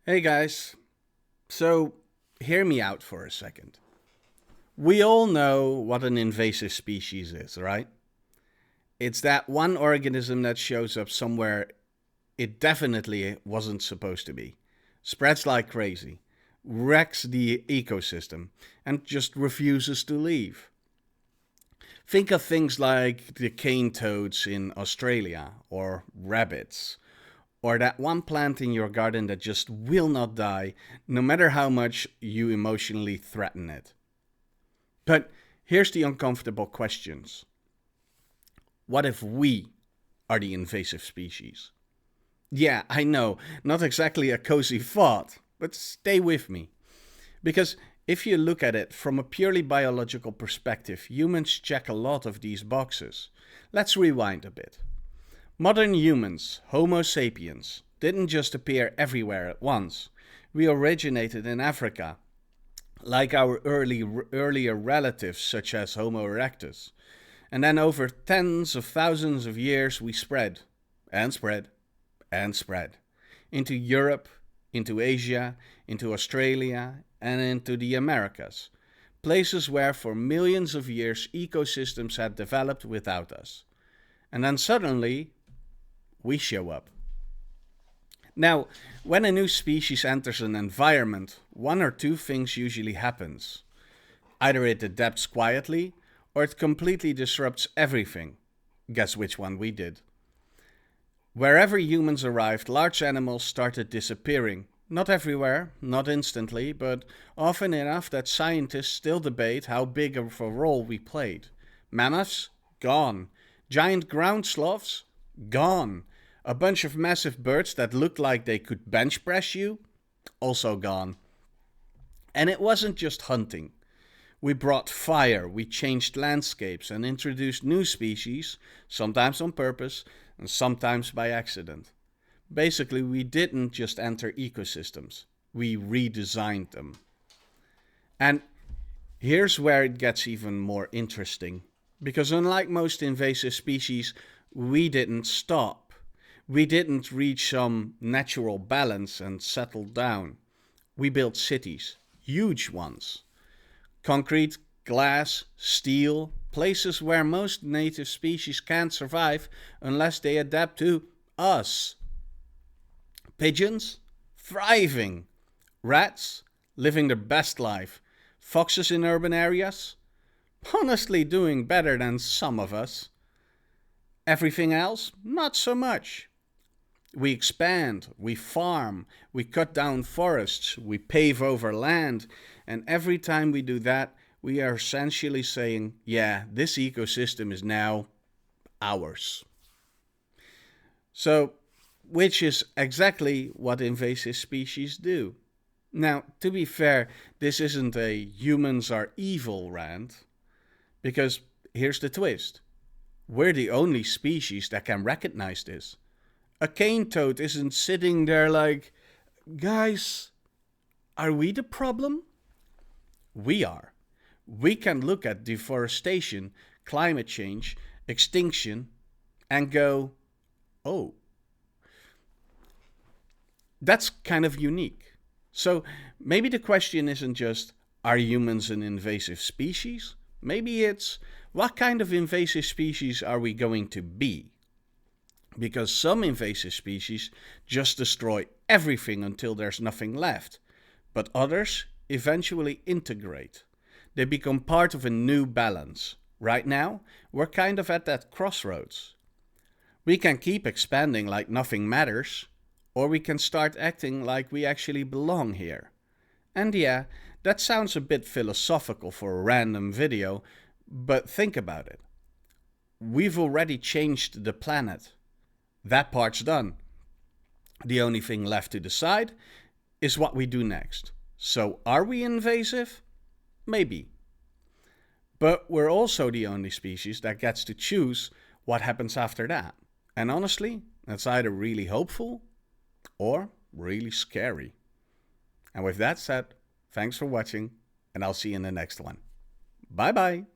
Hey guys, so hear me out for a second. We all know what an invasive species is, right? It's that one organism that shows up somewhere it definitely wasn't supposed to be, spreads like crazy, wrecks the ecosystem, and just refuses to leave. Think of things like the cane toads in Australia, or rabbits, or that one plant in your garden that just will not die, no matter how much you emotionally threaten it. But here's the uncomfortable questions. What if we are the invasive species? Yeah, I know, not exactly a cozy thought, but stay with me. Because if you look at it from a purely biological perspective, humans check a lot of these boxes. Let's rewind a bit. Modern humans, Homo sapiens, didn't just appear everywhere at once. We originated in Africa, like our earlier relatives such as Homo erectus. And then over tens of thousands of years we spread, and spread, and spread. Into Europe, into Asia, into Australia, and into the Americas. Places where for millions of years ecosystems had developed without us. And then suddenly we show up. Now, when a new species enters an environment, one or two things usually happens. Either it adapts quietly, or it completely disrupts everything. Guess which one we did. Wherever humans arrived, large animals started disappearing. Not everywhere, not instantly, but often enough that scientists still debate how big of a role we played. Mammoths? Gone. Giant ground sloths? Gone. A bunch of massive birds that looked like they could bench press you? Also gone. And it wasn't just hunting. We brought fire, we changed landscapes and introduced new species, sometimes on purpose and sometimes by accident. Basically, we didn't just enter ecosystems, we redesigned them. And here's where it gets even more interesting. Because unlike most invasive species, we didn't stop. We didn't reach some natural balance and settle down. We built cities, huge ones. Concrete, glass, steel, places where most native species can't survive unless they adapt to us. Pigeons? Thriving. Rats? Living their best life. Foxes in urban areas? Honestly doing better than some of us. Everything else? Not so much. We expand, we farm, we cut down forests, we pave over land, and every time we do that, we are essentially saying, yeah, this ecosystem is now ours. So, which is exactly what invasive species do. Now, to be fair, this isn't a humans are evil rant, because here's the twist. We're the only species that can recognize this. A cane toad isn't sitting there like, guys, are we the problem? We are. We can look at deforestation, climate change, extinction, and go, oh, that's kind of unique. So maybe the question isn't just, are humans an invasive species? Maybe it's, what kind of invasive species are we going to be? Because some invasive species just destroy everything until there's nothing left, but others eventually integrate. They become part of a new balance. Right now, we're kind of at that crossroads. We can keep expanding like nothing matters, or we can start acting like we actually belong here. And yeah, that sounds a bit philosophical for a random video, but think about it. We've already changed the planet. That part's done. The only thing left to decide is what we do next. So are we invasive? Maybe. But we're also the only species that gets to choose what happens after that. And honestly, that's either really hopeful or really scary. And with that said, thanks for watching, and I'll see you in the next one. Bye bye.